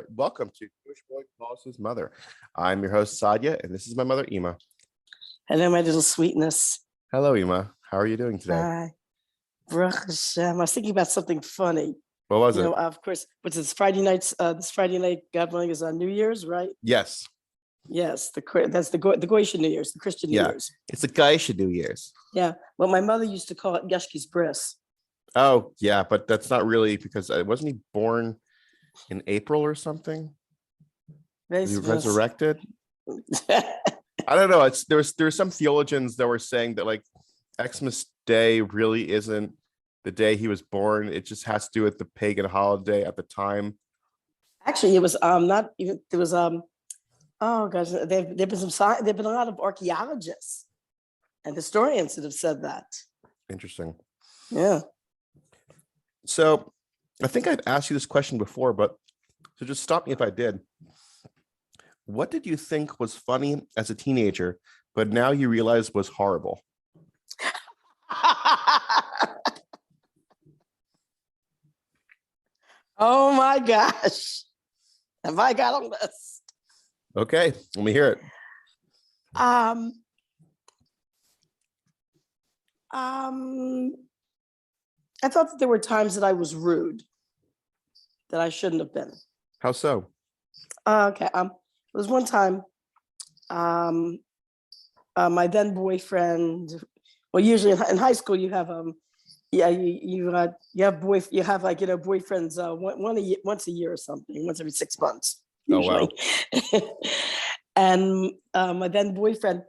right, welcome to Jewish Boy Calls His Mother. I'm your host, Sadia, and this is my mother, Ima. Hello, my little sweetness. Hello, Ima. How are you doing today? Hi. Baruch Hashem. I was thinking about something funny. What was it? Of course, but this Friday night, God willing, is on New Year's, right? Yes. Yes, that's the Goyish New Year's, the Christian New Year's. It's a Goyish New Year's. Yeah. Well, my mother used to call it Yeshki's Bris. Oh, yeah, but that's not really because wasn't he born in April or something? Was he resurrected? I don't know. There's some theologians that were saying that like Xmas Day really isn't the day he was born. It just has to do with the pagan holiday at the time. Actually, it was not even. There was oh gosh, there've been a lot of archaeologists and historians that have said that. Interesting. Yeah. So I think I've asked you this question before, but so just stop me if I did. What did you think was funny as a teenager, but now you realize was horrible? Oh my gosh. Have I got a list? Okay, let me hear it. I thought that there were times that I was rude, that I shouldn't have been. How so? Okay. There was one time, my then boyfriend. Well, usually in high school you have you have boyfriends once a year or something, once every 6 months usually. Oh, wow. And my then boyfriend,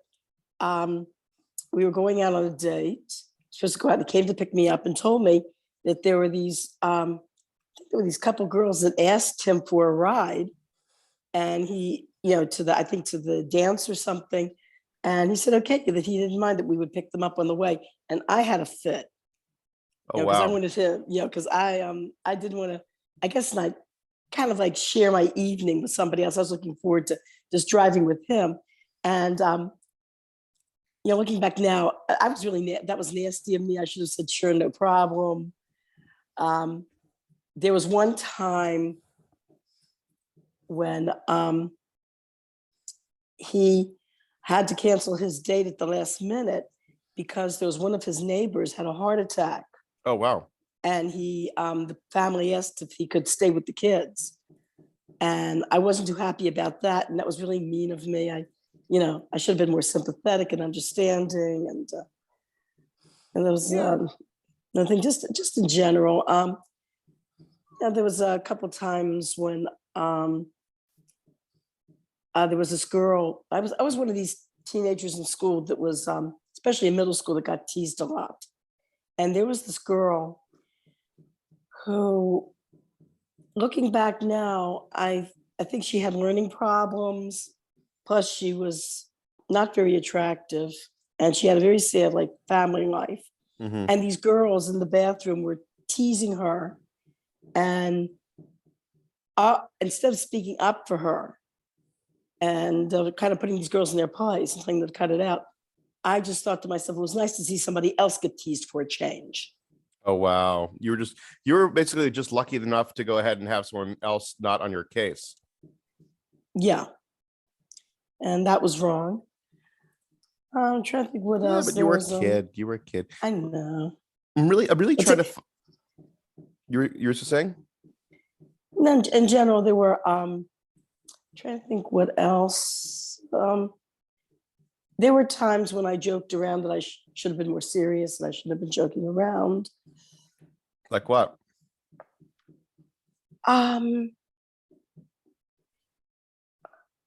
we were going out on a date. Supposed to go out. He came to pick me up and told me that there were these couple girls that asked him for a ride, and he, to the dance or something, and he said okay, that he didn't mind, that we would pick them up on the way, and I had a fit. Oh, because wow. I wanted to, because I didn't want to, I guess, not kind of like share my evening with somebody else. I was looking forward to just driving with him, and looking back now, I was really, that was nasty of me. I should have said, sure, no problem. There was one time when he had to cancel his date at the last minute because there was one of his neighbors had a heart attack. Oh, wow. And the family asked if he could stay with the kids. And I wasn't too happy about that. And that was really mean of me. I should have been more sympathetic and understanding, and there was nothing. Just in general. There was a couple times when there was this girl. I was one of these teenagers in school that was, especially in middle school, that got teased a lot. And there was this girl who, looking back now, I think she had learning problems. Plus, she was not very attractive, and she had a very sad, family life. Mm-hmm. And these girls in the bathroom were teasing her, and instead of speaking up for her and kind of putting these girls in their place and telling them to cut it out, I just thought to myself, it was nice to see somebody else get teased for a change. Oh, wow. You were basically just lucky enough to go ahead and have someone else not on your case. Yeah. And that was wrong. I'm trying to think what else. But you were a kid. You were a kid. I know. I'm really trying to. You were just saying? No, in general, there were. Trying to think what else. There were times when I joked around that I should have been more serious, and I shouldn't have been joking around. Like what?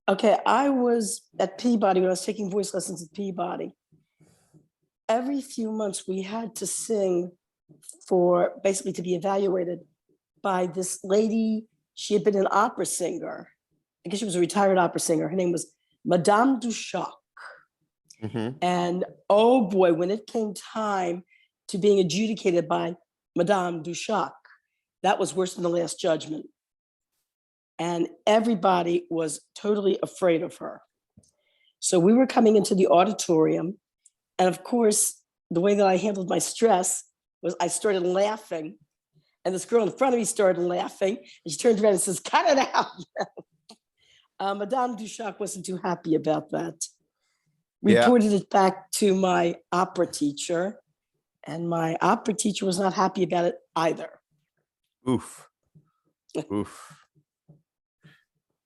Okay, I was at Peabody when I was taking voice lessons at Peabody. Every few months we had to sing basically to be evaluated by this lady. She had been an opera singer. I guess she was a retired opera singer. Her name was Madame Duchac. Mm-hmm. And oh boy, when it came time to being adjudicated by Madame Duchac, that was worse than the Last Judgment. And everybody was totally afraid of her. So we were coming into the auditorium. And of course, the way that I handled my stress was I started laughing. And this girl in front of me started laughing, and she turned around and says, "Cut it out." Madame Duchac wasn't too happy about that. Reported it back to my opera teacher, and my opera teacher was not happy about it either. Oof.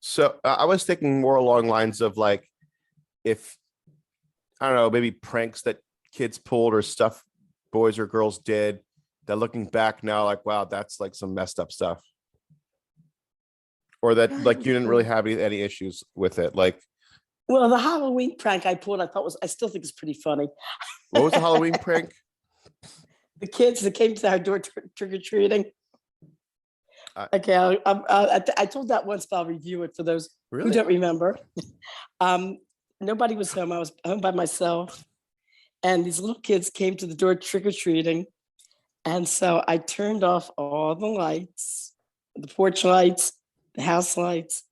So I was thinking more along lines of like, if, I don't know, maybe pranks that kids pulled or stuff boys or girls did that looking back now, like, wow, that's like some messed up stuff. Or that like you didn't really have any issues with it. Like, well, the Halloween prank I pulled, I still think it's pretty funny. What was the Halloween prank? The kids that came to our door trick-or-treating. Okay, I told that once, but I'll review it for those who don't remember. Nobody was home. I was home by myself. And these little kids came to the door trick-or-treating. And so I turned off all the lights, the porch lights, the house lights,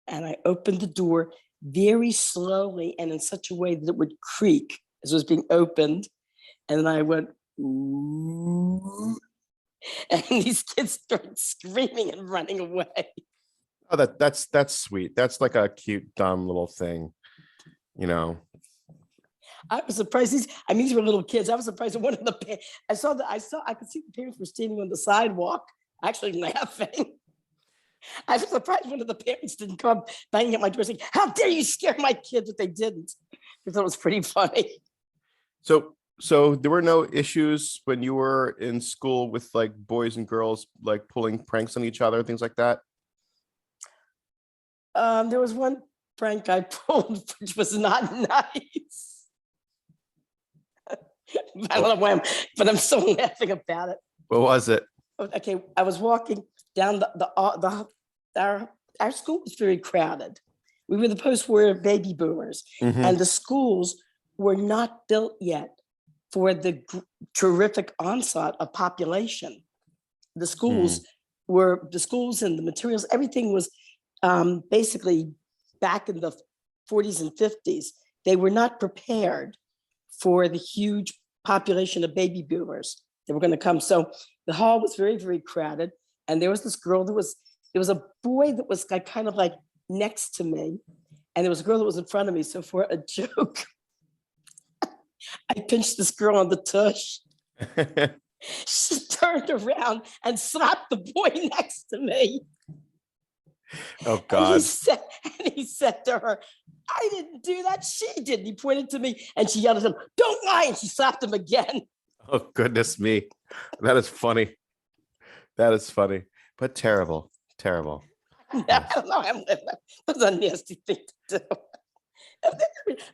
and I opened the door very slowly and in such a way that it would creak as it was being opened. And then I went, ooh, and these kids started screaming and running away. Oh, that's sweet. That's like a cute, dumb little thing, you know. I was surprised. These were little kids. I was surprised that one of the I could see the parents were standing on the sidewalk, actually laughing. I was surprised one of the parents didn't come banging at my door saying, "How dare you scare my kids?" But they didn't. I thought it was pretty funny. So there were no issues when you were in school with like boys and girls like pulling pranks on each other, things like that? There was one prank I pulled which was not nice. I don't know why but I'm still laughing about it. What was it? Okay, I was walking down our school was very crowded. We were the post-war baby boomers, and the schools were not built yet for the terrific onslaught of population. The schools and the materials, everything was basically back in the 40s and 50s. They were not prepared for the huge population of baby boomers that were going to come. So the hall was very, very crowded. And there was this girl there was a boy that was kind of like next to me. And there was a girl that was in front of me. So for a joke, I pinched this girl on the tush. She turned around and slapped the boy next to me. Oh, God. And he said to her, "I didn't do that. She did." And he pointed to me and she yelled at him, "Don't lie." And she slapped him again. Oh, goodness me. That is funny. That is funny, but terrible. Terrible. I don't know. That's a nasty thing to do.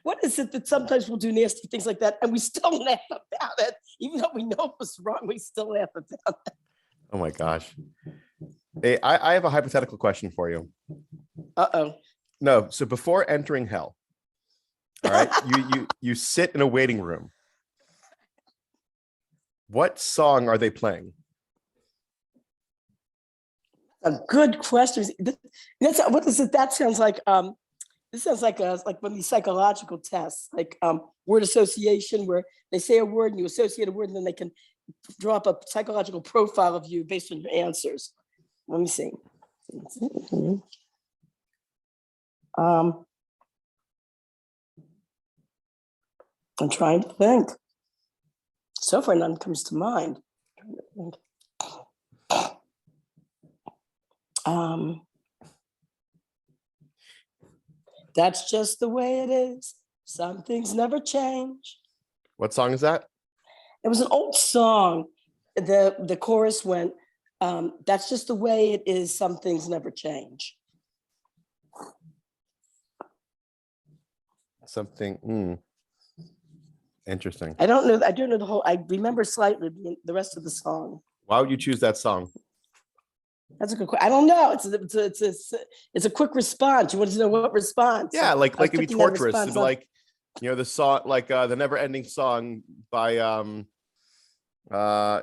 What is it that sometimes we'll do nasty things like that and we still laugh about it? Even though we know it was wrong, we still laugh about it. Oh my gosh. Hey, I have a hypothetical question for you. Uh-oh. No, so before entering hell, all right, you sit in a waiting room. What song are they playing? A good question. What is it? That sounds like this sounds like one of these psychological tests, like word association, where they say a word and you associate a word, and then they can draw up a psychological profile of you based on your answers. Let me see. I'm trying to think. So far, none comes to mind. That's just the way it is. Some things never change. What song is that? It was an old song. The chorus went, "That's just the way it is. Some things never change." Something interesting. I don't know the whole. I remember slightly the rest of the song. Why would you choose that song? That's a good question. I don't know. It's a quick response. You want to know what response? Yeah, like it'd be torturous. It'd be like, the song, like the never ending song by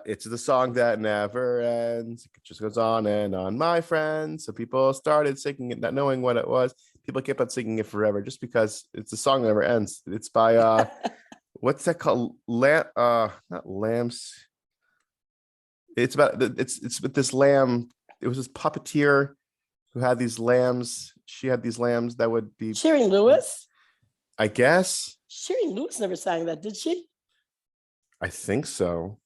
it's the song that never ends. It just goes on and on, my friends. So people started singing it, not knowing what it was. People kept on singing it forever just because it's a song that never ends. It's by what's that called? Not Lambs. It's about it's with this lamb. It was this puppeteer who had these lambs. She had these lambs that would be Sherry Lewis. I guess. Sherry Lewis never sang that, did she? I think so.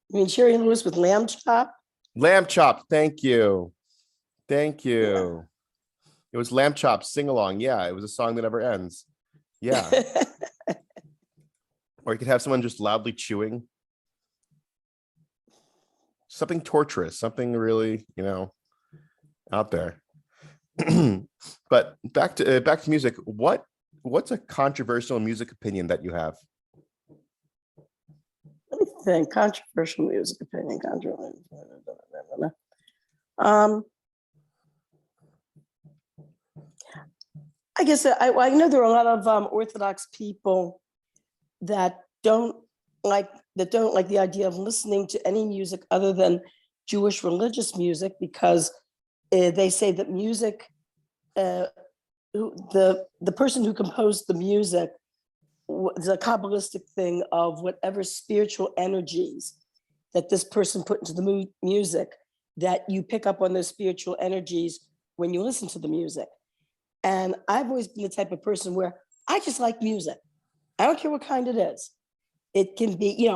You mean Sherry Lewis with Lamb Chop? Lamb Chop. Thank you. Thank you. Yeah. It was Lamb Chop sing along. Yeah, it was a song that never ends. Yeah. Or you could have someone just loudly chewing. Something torturous, something really, out there. But back to music. What's a controversial music opinion that you have? Let me think. Controversial music opinion. I guess I know there are a lot of Orthodox people that don't like the idea of listening to any music other than Jewish religious music, because they say that music, the person who composed the music, was a Kabbalistic thing of whatever spiritual energies that this person put into the music, that you pick up on those spiritual energies when you listen to the music. And I've always been the type of person where I just like music. I don't care what kind it is. It can be,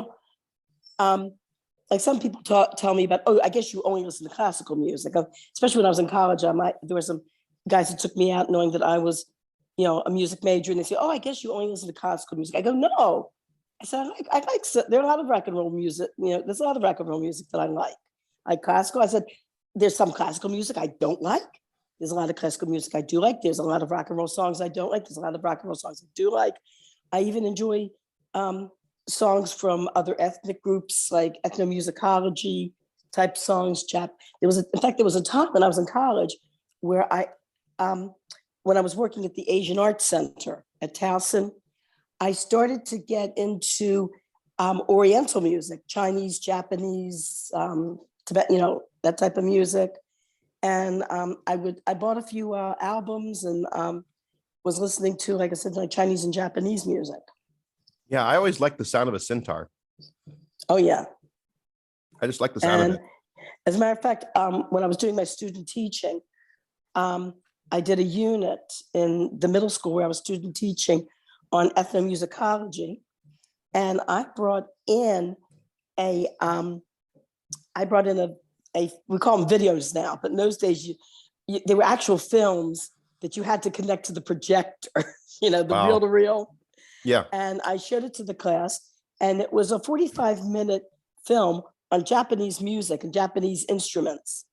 like some people tell me about, oh, I guess you only listen to classical music. Especially when I was in college, there were some guys that took me out knowing that I was, a music major, and they say, oh, I guess you only listen to classical music. I go, no. I said, I like, there are a lot of rock and roll music, there's a lot of rock and roll music that I like. I like classical. I said, there's some classical music I don't like. There's a lot of classical music I do like. There's a lot of rock and roll songs I don't like. There's a lot of rock and roll songs I do like. I even enjoy songs from other ethnic groups, like ethnomusicology type songs. In fact, there was a time when I was in college where when I was working at the Asian Arts Center at Towson, I started to get into Oriental music, Chinese, Japanese, Tibet, that type of music. And I bought a few albums and was listening to, like I said, like Chinese and Japanese music. Yeah, I always like the sound of a sitar. Oh yeah. I just like the sound of it. As a matter of fact, when I was doing my student teaching, I did a unit in the middle school where I was student teaching on ethnomusicology. And I brought in we call them videos now, but in those days, they were actual films that you had to connect to the projector, the reel-to-reel. Yeah. And I showed it to the class, and it was a 45-minute film on Japanese music and Japanese instruments.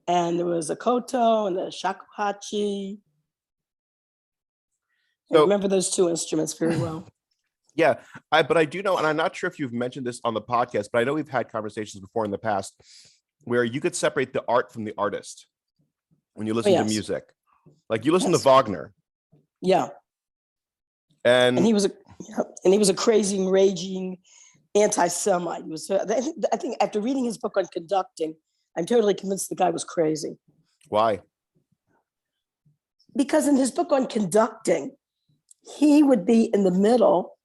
And there was a koto and a shakuhachi. I remember those two instruments very well. Yeah, but I do know, and I'm not sure if you've mentioned this on the podcast, but I know we've had conversations before in the past where you could separate the art from the artist when you listen to music. Like you listen to Wagner. Yeah. And he was a crazy and raging anti-Semite. I think after reading his book on conducting, I'm totally convinced the guy was crazy. Why? Because in his book on conducting, he would be in the middle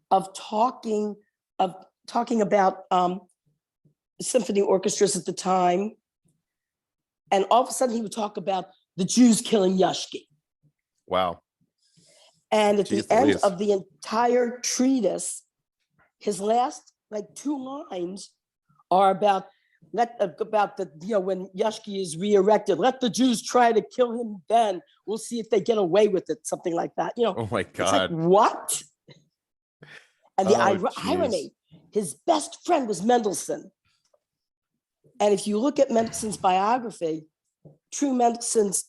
of talking about symphony orchestras at the time. And all of a sudden he would talk about the Jews killing Yashki. Wow. And at the end of the entire treatise, his last two lines are about when Yashki is re-erected, let the Jews try to kill him then. We'll see if they get away with it, something like that. Oh my God. It's like, what? And the irony, his best friend was Mendelssohn. And if you look at Mendelssohn's biography, Mendelssohn's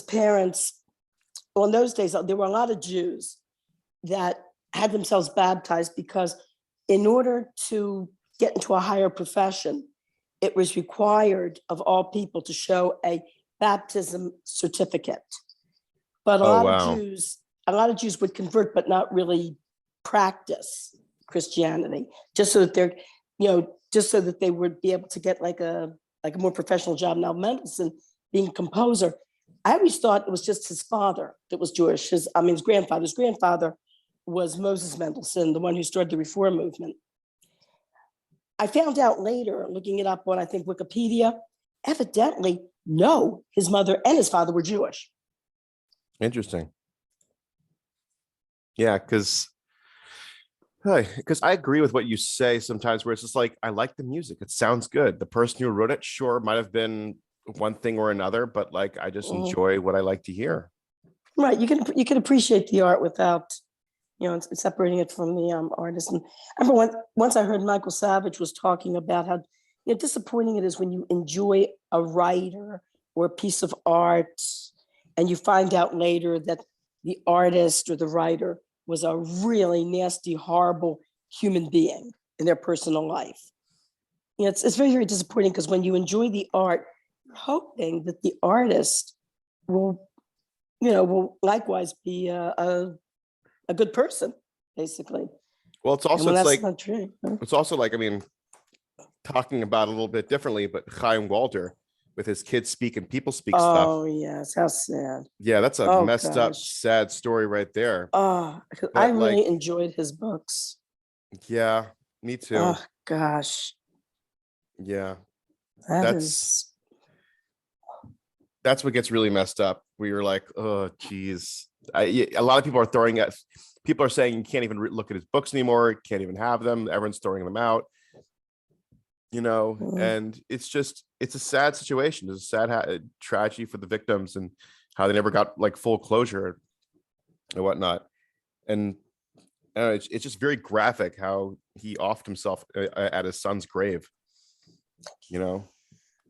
parents, well, in those days, there were a lot of Jews that had themselves baptized because in order to get into a higher profession, it was required of all people to show a baptism certificate. But a lot of Jews would convert, but not really practice Christianity, just so that they would be able to get like a more professional job. Now, Mendelssohn, being a composer, I always thought it was just his father that was Jewish. His grandfather. His grandfather was Moses Mendelssohn, the one who started the Reform movement. I found out later, looking it up on, I think, Wikipedia, evidently, no, his mother and his father were Jewish. Interesting. Yeah, because I agree with what you say sometimes, where it's just like, I like the music. It sounds good. The person who wrote it, sure, might have been one thing or another, but like, I just enjoy what I like to hear. Right. You can appreciate the art without, separating it from the artist. And I remember once I heard Michael Savage was talking about how disappointing it is when you enjoy a writer or a piece of art and you find out later that the artist or the writer was a really nasty, horrible human being in their personal life. It's very, very disappointing because when you enjoy the art, you're hoping that the artist will likewise be a good person, basically. Well, it's also not true. It's also like, I mean, talking about it a little bit differently, but Chaim Walter with his kids speak and people speak stuff. Oh yes, how sad. Yeah, that's a messed up, sad story right there. Oh, I really enjoyed his books. Yeah, me too. Oh gosh. Yeah. That's what gets really messed up. We were like, oh, geez. A lot of people are saying you can't even look at his books anymore. Can't even have them. Everyone's throwing them out. And it's a sad situation. It's a sad tragedy for the victims and how they never got like full closure and whatnot. And it's just very graphic how he offed himself at his son's grave.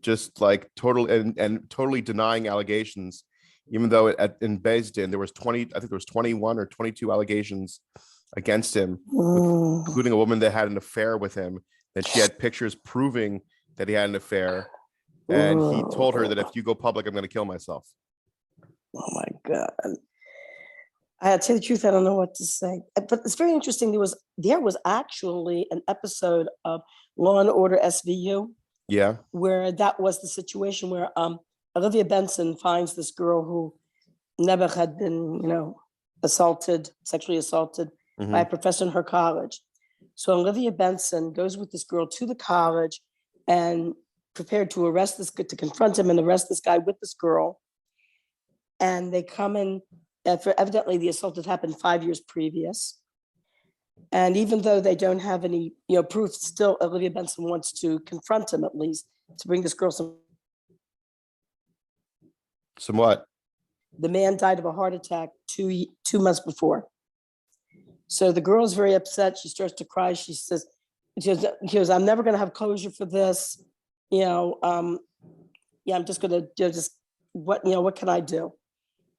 Just like totally denying allegations, even though in Beis Din there was 21 or 22 allegations against him, including a woman that had an affair with him, that she had pictures proving that he had an affair, and he told her that if you go public, I'm going to kill myself. Oh my God. I tell you the truth, I don't know what to say. But it's very interesting. There was actually an episode of Law and Order SVU. Yeah. Where that was the situation where Olivia Benson finds this girl who never had been, sexually assaulted by a professor in her college. So Olivia Benson goes with this girl to the college and prepared to to confront him and arrest this guy with this girl. And they come in, evidently the assault had happened 5 years previous. And even though they don't have any, proof, still Olivia Benson wants to confront him, at least to bring this girl some what? The man died of a heart attack 2 months before. So the girl is very upset. She starts to cry. She goes, I'm never going to have closure for this. I'm just going to what can I do?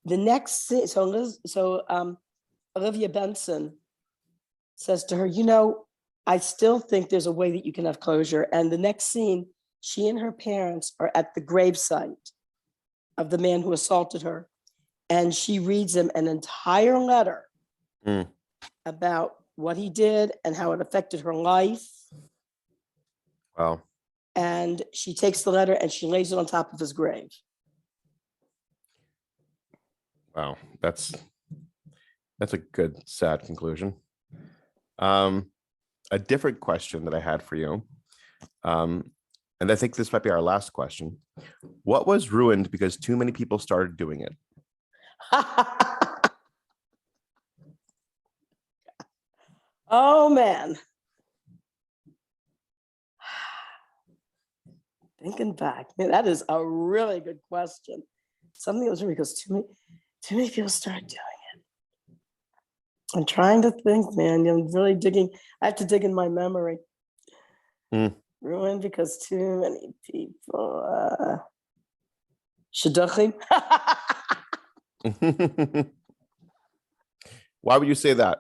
The next thing, so Olivia Benson says to her, I still think there's a way that you can have closure. And the next scene, she and her parents are at the gravesite of the man who assaulted her. And she reads him an entire letter about what he did and how it affected her life. Wow. And she takes the letter and she lays it on top of his grave. Wow. That's a good, sad conclusion. A different question that I had for you, and I think this might be our last question. What was ruined because too many people started doing it? Oh, man. Thinking back, that is a really good question. Something that was ruined because too many people started doing it. I'm trying to think, man. I'm really digging. I have to dig in my memory. Ruined because too many people. Shidduchim. Why would you say that?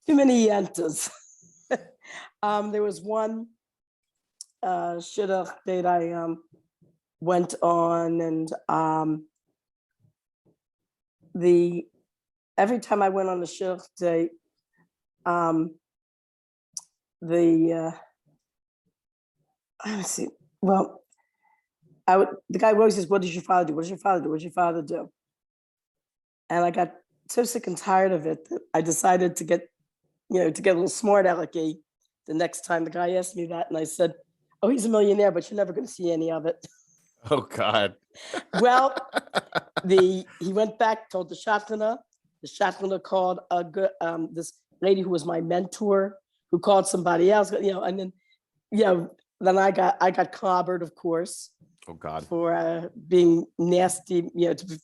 Too many Yentas. There was one shidduch that I went on, and every time I went on the shidduch date, let's see. Well, the guy always says, "What does your father do? What does your father do? What does your father do?" And I got so sick and tired of it that I decided to get a little smart alecky the next time the guy asked me that, and I said, "Oh, he's a millionaire, but you're never going to see any of it." Oh God. Well, he went back, told the shotgunner. The shotgunner called this lady who was my mentor, who called somebody else, and then, then I got clobbered, of course. Oh God. For being nasty,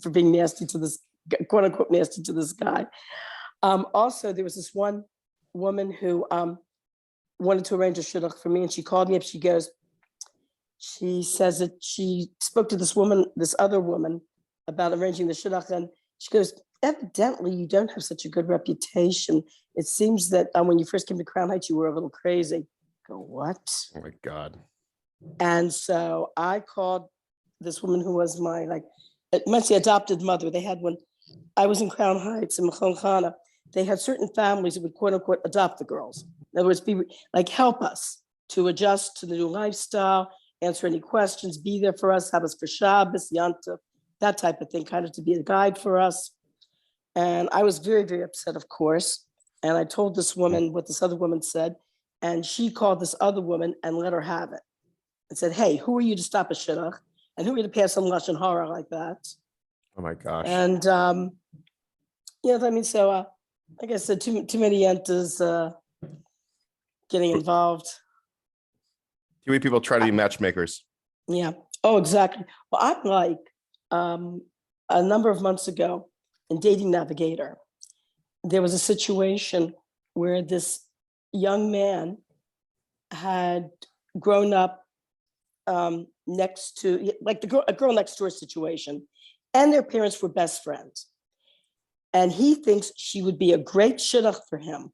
for being nasty to this, quote unquote, nasty to this guy. Also, there was this one woman who wanted to arrange a shidduch for me, and she called me up. She says that she spoke to this other woman about arranging the shidduch, and she goes, "Evidently, you don't have such a good reputation. It seems that when you first came to Crown Heights, you were a little crazy." I go, "What?" Oh my God. And so I called this woman who was my adopted mother. They had, when I was in Crown Heights in Machon Chana, they had certain families that would, quote unquote, adopt the girls. In other words, be like, help us to adjust to the new lifestyle, answer any questions, be there for us, have us for Shabbos, Yanta, that type of thing, kind of to be a guide for us. And I was very, very upset, of course. And I told this woman what this other woman said, and she called this other woman and let her have it. And said, "Hey, who are you to stop a shidduch? And who are you to pass some lashon hara like that?" Oh my gosh. And so like I said, too many yentas getting involved. Too many people try to be matchmakers. Yeah. Oh, exactly. Well, I'm like a number of months ago in Dating Navigator, there was a situation where this young man had grown up next to, like, a girl next door situation, and their parents were best friends. And he thinks she would be a great shidduch for him,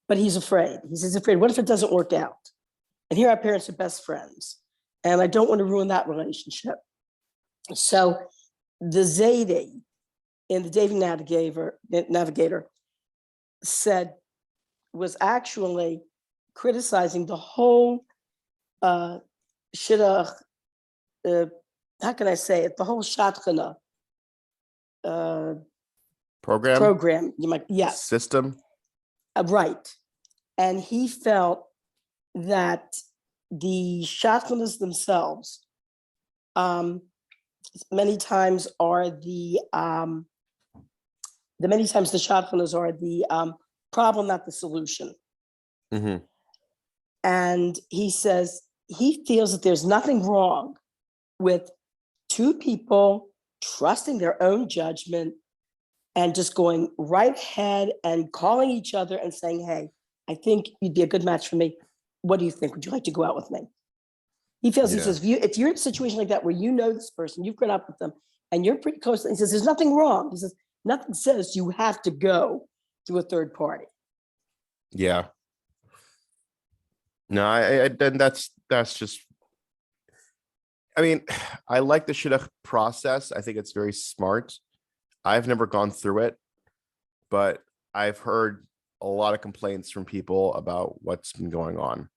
but he's afraid. He's afraid, what if it doesn't work out? And here our parents are best friends, and I don't want to ruin that relationship. So the Zaydee in the Dating Navigator was actually criticizing the whole shidduch, how can I say it? The whole shotchana program. You might, yes, system. Right. And he felt that the shotchanas themselves, many times the shotchanas are the problem, not the solution. Mm-hmm. And he says he feels that there's nothing wrong with two people trusting their own judgment and just going right ahead and calling each other and saying, "Hey, I think you'd be a good match for me. What do you think? Would you like to go out with me?" He feels, he says, if you're in a situation like that where you know this person, you've grown up with them, and you're pretty close, he says, there's nothing wrong. He says, nothing says you have to go to a third party. Yeah. No, then that's just, I mean, I like the shidduch process. I think it's very smart. I've never gone through it, but I've heard a lot of complaints from people about what's been going on.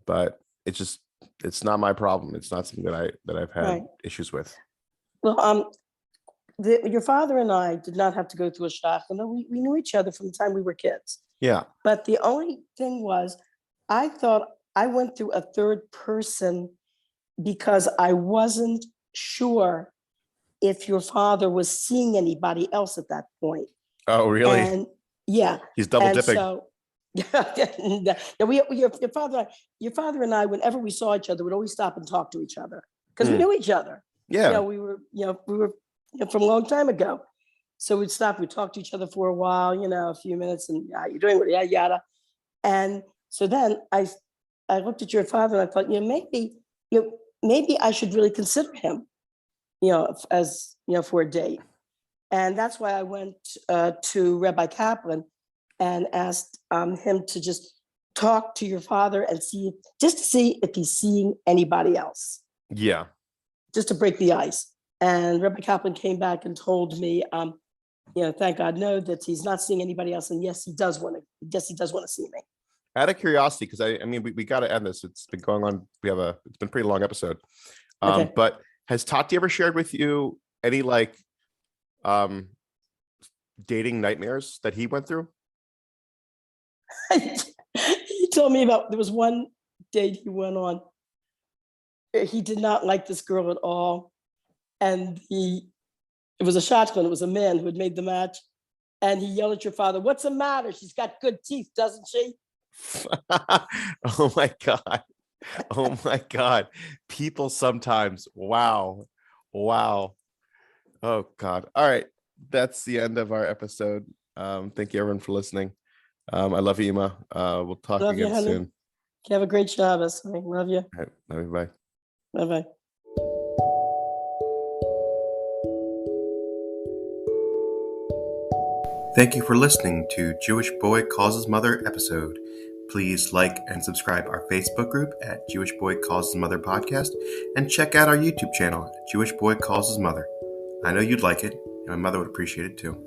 But it's not my problem. It's not something that I've had issues with. Well, your father and I did not have to go through a shachana. We knew each other from the time we were kids. Yeah. But the only thing was, I thought I went through a third person because I wasn't sure if your father was seeing anybody else at that point. Oh, really? And yeah. He's double dipping. So, your father and I, whenever we saw each other, would always stop and talk to each other because we knew each other. Yeah. We were from a long time ago. So we'd stop, we'd talk to each other for a while, a few minutes, and how you doing? Yada, yada. And so then I looked at your father and I thought, maybe I should really consider him, as, for a date. And that's why I went to Rabbi Kaplan and asked him to just talk to your father and see if he's seeing anybody else. Yeah. Just to break the ice. And Rabbi Kaplan came back and told me, thank God, no, that he's not seeing anybody else. And yes, he does want to see me. Out of curiosity, because I mean, we got to end this. It's been going on. It's been a pretty long episode. Okay. But has Tati ever shared with you any dating nightmares that he went through? told me about, there was one date he went on. He did not like this girl at all. And it was a shotgun. It was a man who had made the match. And he yelled at your father, "What's the matter? She's got good teeth, doesn't she?" Oh my God. Oh my God. People sometimes. Wow. Wow. Oh God. All right. That's the end of our episode. Thank you everyone for listening. I love you, Ima. We'll talk Love you, again honey. soon. Have a great Shabbos. I love you. All right. Love you. Bye. Bye-bye. Thank you for listening to Jewish Boy Calls His Mother episode. Please like and subscribe our Facebook group at Jewish Boy Calls His Mother podcast, and check out our YouTube channel, Jewish Boy Calls His Mother. I know you'd like it, and my mother would appreciate it too.